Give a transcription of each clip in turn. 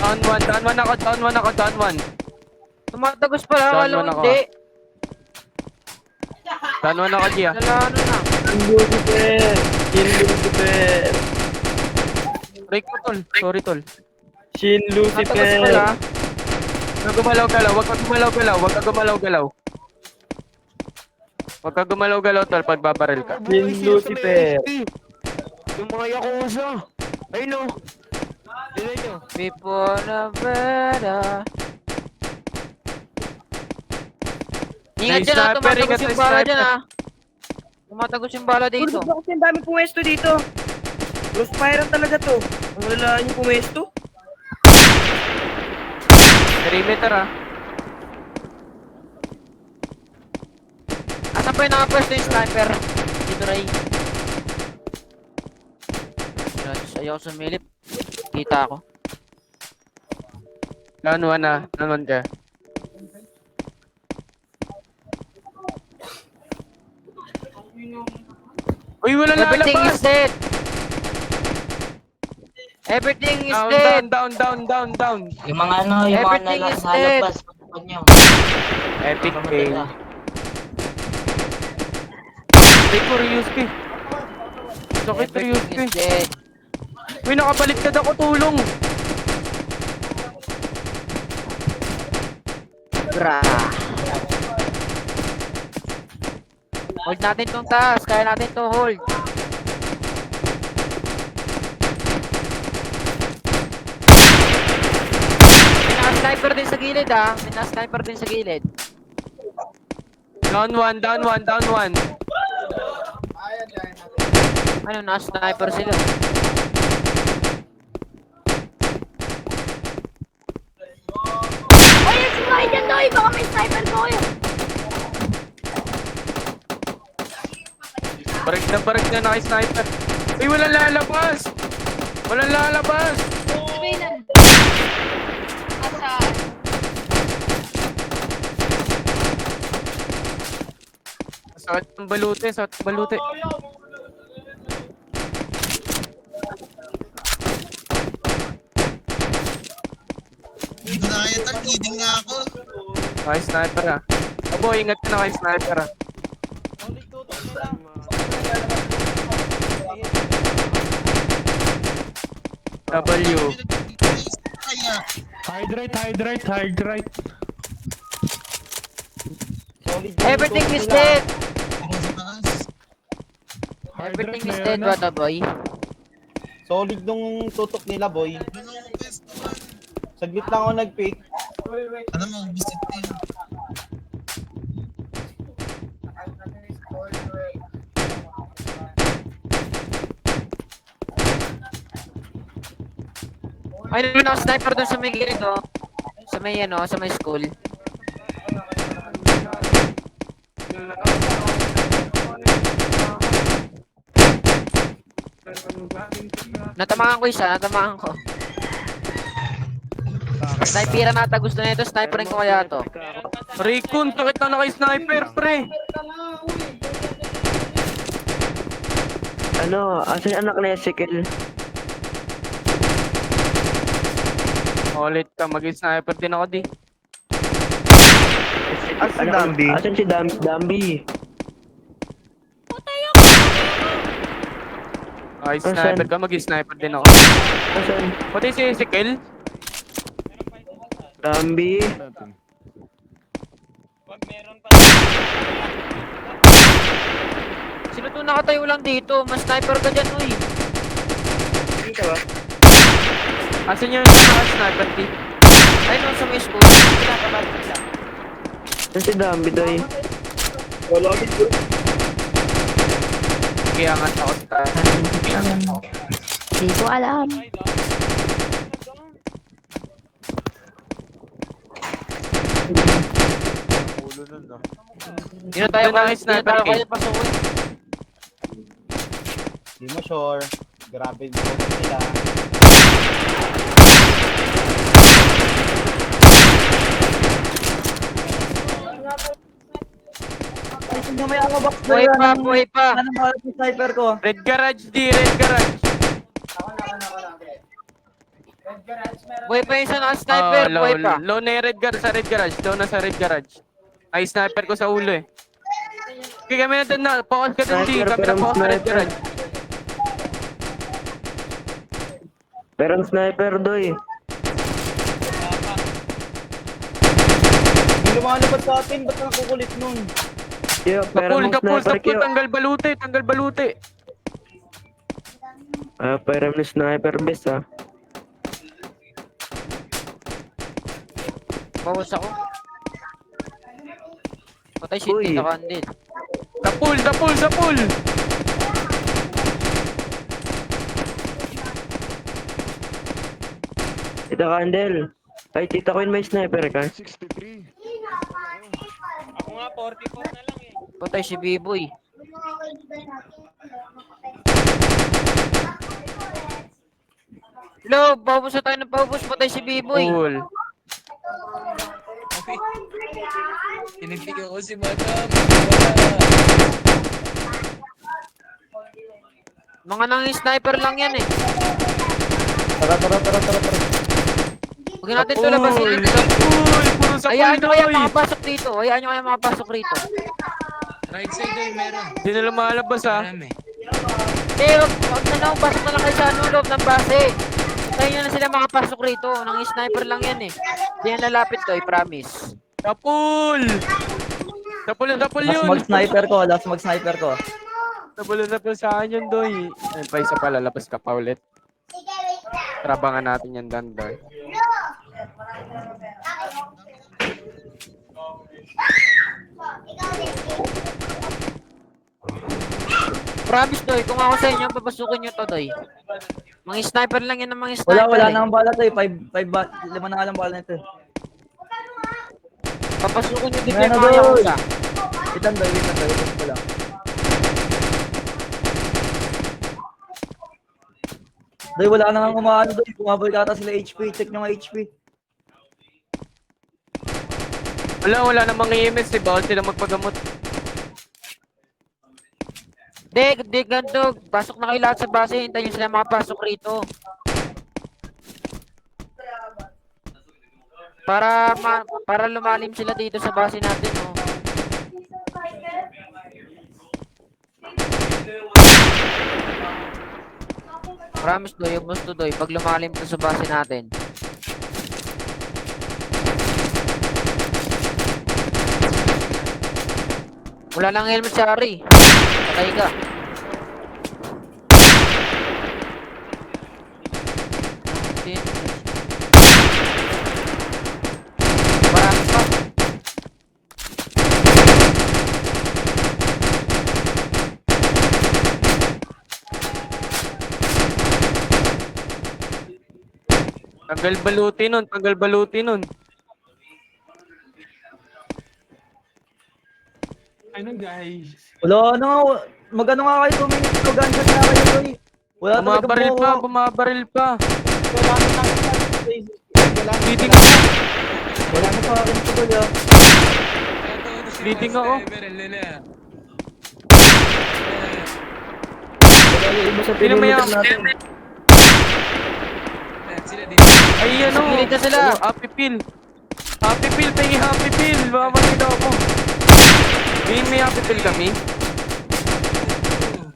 Down one ako, down one. Tumatagos pala, Down akala ko one ako. hindi. Down one ako, Gia. Nalano na. Lucifer! Shin Lucifer! Break mo, tol. Sorry, tol. Shin Tumatagos Lucifer! pala. Huwag ka gumalaw-galaw, huwag ka gumalaw-galaw, huwag ka gumalaw-galaw. Huwag ka gumalaw-galaw, tol, pag babaril ka. Shin Lucifer! Yung mga Yakuza. Ayun o. Dila nyo. Before na better. Ingat May dyan ha, sniper, tumatagos ingat yung may bala sniper. dyan ha. Tumatagos yung bala dito. Puro kasi ang dami pumesto dito. Crossfire talaga to. Ang lalaan yung pumesto. Perimeter ah. Asan pa yung nakapwesto yung sniper? Dito Ray. Ayaw sumilip. Kita ako. Down one ah. Down one ka. Uy, wala Everything is lalabas! dead. Everything is Down, dead. down. Yung mga ano, yung mga Everything is nalabas, pagpapag nyo. Epic Mga fail. maganda. Take ko, Ryusuke. Sakit, Everything Ryusuke. is dead. Uy, nakabaliktad ako, tulong. Bra. Hold natin tong taas. Kaya natin to hold. May naka-sniper din sa gilid ah. May naka-sniper din sa gilid. Down one. Ano, naka-sniper sila. Oy, yung sumay dyan, Doy! Baka may sniper ko yun! Barag na naka-sniper. Uy, walang lalabas! Walang lalabas! Sabi na. Asaan? Sakit ng balute, sakit ng balute. Hindi ko na kaya tal, kidding nga ako. Naka-sniper ah. Abo, ingat ka na naka-sniper ah. W. Kaya, Hide right. Everything is dead. ako sa taas. Everything is dead, bata boy. Solid nung tutok nila, boy. Ano ako pwesto man? Saglit lang ako nag-pick. Ano mo, visit din. Ay, may naka-sniper dun sa may gilid oh. Sa may ano, sa may school. Natamaan ko isa, natamaan ko. Sniper na ata gusto na ito, sniperin ko kaya to. Raycon, sakit na naka-sniper, pre! Ano? Asan yung anak na Ezekiel? Ulit ka, mag-sniper din ako di. Asan si Dambi? Asan si Dambi? Ay, sniper ka, mag-sniper din ako. Asan? Pati si Ezekiel. Dambi? Sino to nakatayo lang dito? Mas sniper ka dyan, uy. Dito ba? Asan yung naka-sniper di? Ay, no, sa may school. Pinapabalik nila. Asan si Dambi, Doy? Wala dito. Kaya nga ako sa taas. Hindi ko alam. Dito tayo Doon ang dito sniper tayo kill. kayo pasukin. Di mo sure. Grabe yung tutok nila. Mamaya ako box Buhay pa. Ano ba yung sniper ko? Red garage di, red garage. Buhay pa yung isa naka-sniper, buhay pa. Low na yung red garage, sa red garage. Low na sa red garage. Ay, sniper ko sa ulo eh. Okay, kami natin na. Focus ka dun, D. Kami na focus sa red garage. Pero ang sniper, Doy. Hindi lumalabas sa atin, ba't nakukulit nun? Yo, pero Kapul, tanggal balute, tanggal balute. pero ang sniper best ah. Bawas ako. Patay si Uy. Tita Candid. Sa pool. Tita Candel. Ay, Tita Queen, may sniper ka? 63. Patay si B-Boy. Hello, paubos na tayo ng paubos. Patay si B-Boy. Pool. Tinitigan ko si Madam. Mga nang sniper lang yan eh. Tara. Huwag natin ito labasin. Puro sa Hayaan pool, nyo kaya Doy. makapasok dito. Hayaan nyo kaya makapasok rito. Right side doon meron. Hindi na lumalabas ha. Marami. Eh, wag na lang. Pasok na lang kayo sa ano, loob ng base. Tayo nyo na sila makapasok rito. Nang sniper lang yan eh. Hindi yan lalapit to, I promise. Sa pool yun. Last mag-sniper ko. Sa pool sa akin yun, Doy. Ayun pa, isa pa, lalabas ka pa ulit. Trabangan natin yan, Dandoy. Promise, Doy. Kung ako sa inyo, papasukin nyo to, Doy. Mga sniper lang yan ng mga sniper. Wala eh. nang bala to eh. 5 lima na nga lang bala nito. Papasukin nyo dito Ano, yung mga Doy? yakuza. Itan ko lang. Doy, wala na nga kumaano doy. Bumabalik ata sila HP. Check nyo nga HP. Wala namang EMS eh. Bawal sila magpagamot. Di, ganito. Pasok na kayo lahat sa base. Hintayin sila makapasok rito. Para lumalim sila dito sa base natin, oh. Promise, Doy. Yung gusto, Doy. Pag lumalim to sa base natin. Wala lang helmet si Ari. Patay ka. Marami pa. Tanggal baluti nun. Ano guys? Wala na nga. Mag-ano nga kayo. 2 minutes to gunshot na kayo doy. Wala talaga Bumabaril pa. Bleeding Wala na pa akin ito doy ah. Bleeding ako. Wala yung iba sa Sino may perimeter natin. Sila dito. Ay ano. Gilid na sila. Happy Pill. Pengi Happy Pill. Mamatid ako. May Happy Pill kami.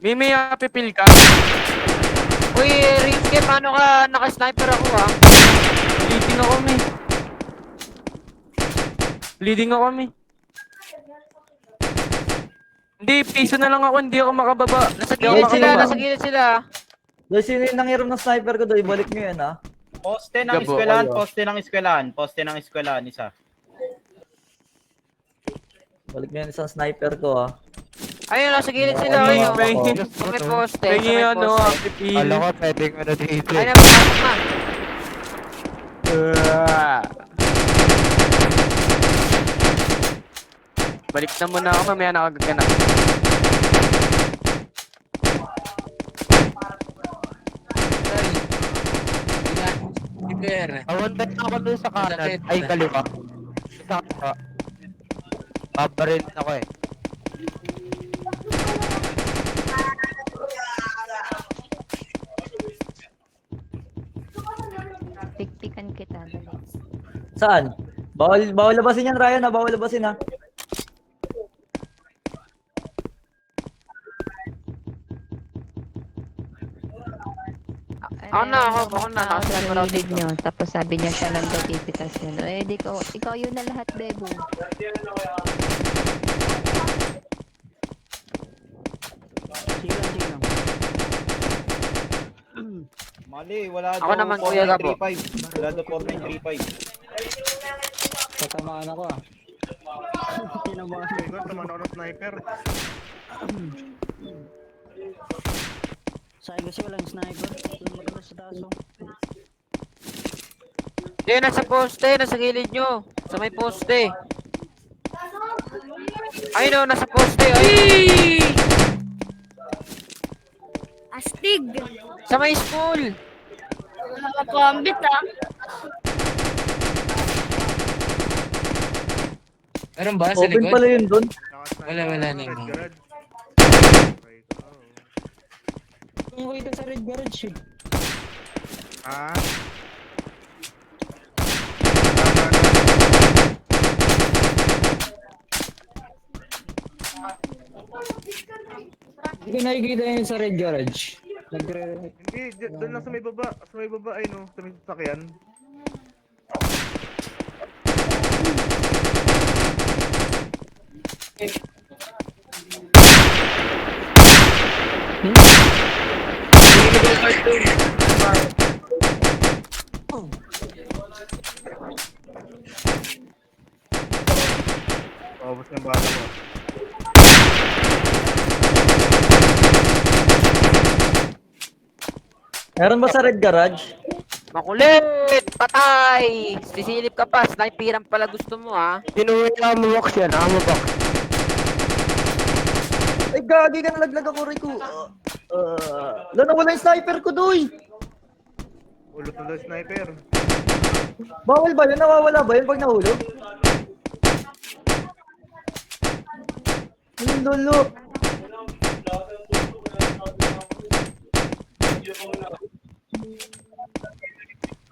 May Happy Pill ka. Uy, Rinke, paano ka naka-sniper ako, ha? Bleeding ako, mi. Hindi, piso na lang ako. Hindi ako makababa. Nasa Hindi ako gilid sila, makababa. nasa gilid sila. Doy, sino yung nangiram ng sniper ko doy? Balik nyo yan ah. Poste ng Gabo, eskwelahan, ayo. poste ng eskwelahan, isa. Balik nyo yan isang sniper ko ah. Ayun, nasa gilid sila, Pengi, ayun. pengi. Sa may poste, sa Pengi may ano, poste. Happy Pill. Alam ko, pwedeng ano dito. Ayun na, pasok na. Balik na muna ako, mamaya nakagaganap. Iber. Awan na ako doon sa kanan. Sakit. Ay, kaliwa. Sa kaliwa. Babaril ako eh. kita, dali. Saan? Bawal labasin yan, Ryan, ha? Bawal labasin, ha? Ako na, nakasiguro ako Narinig dito. nyo, tapos sabi niya siya lang daw tipitas yun. Eh, di ko, ikaw yun na lahat, Bebo. Mali, wala Ako daw naman, Kuya Gabo. 4935. Wala daw 4935. Tatamaan ako, ah. Taman ako ng sniper. Sa akin kasi walang sniper. Maganda sa taso. Hindi, nasa poste, nasa gilid nyo. Sa may poste. Ayun o, nasa poste. Ay! Astig! Sa may school. Nakapambit ah. Meron ba sa Open likod? pala yun doon. Wala na yung Ah. Hindi ko nakikita yun sa Red Garage. Hindi, doon lang sa may baba. Sa may baba ay no, sa may sasakyan. Paubos ng bala ko. Meron ba sa Red Garage? Makulit! Patay! Sisilip ka pa. Sniperan pala gusto mo ha. Pinuwi na mo box yan, amo box. Ay, gagi ka, nalaglag ako, Rico. Nawala yung sniper ko, doy. Ulot na daw sniper. Bawal ba yun? Nawawala ba yun pag nahulog? Yung lolo.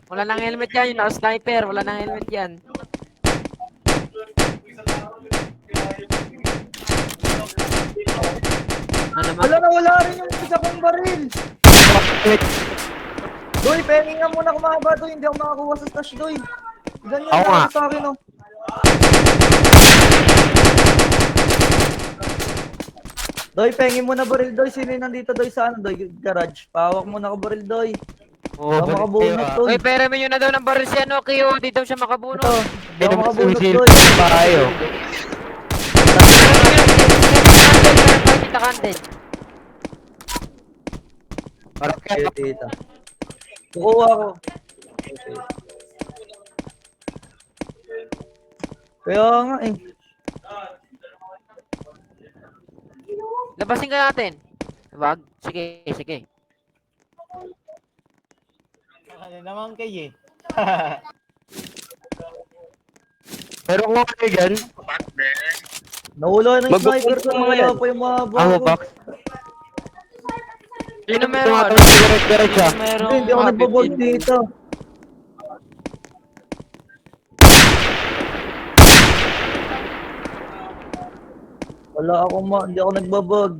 Wala nang helmet yan. Yung naka-sniper. Wala nang helmet yan. Ano naman? Wala, nawala rin yung isa kong baril. Doy, pengi nga muna kumaba, doy. Hindi ako makakuha sa stash, doy. Ganyan Ako nga. lang sa akin, oh. Doy, pengi muna baril, doy. Sino yung nandito, doy, sa ano, doy? Garage. Pahawak muna ako baril, doy. Oo, Baka makabunot, doy. Uy, pera mo yun na daw ng baril si ano, Kiyo. Di daw siya makabunot. Ito. Hindi Baka naman makabunot, susil doy. pa kayo. Kita candle. Para Okay, tita. Kukuha ako. Kaya nga, eh. Labasin ka natin. Wag. Sige, sige. Ano naman kayo eh. Pero kung ano dyan, Nawala na yung Mag-book sniper ko. ng mga Wala yan. pa yung mga amo bago. box. Sino meron? Tumatawag sa Red Garage siya. Meron. Hindi ako nagbabog dito. Wala akong hindi ako nagbabag.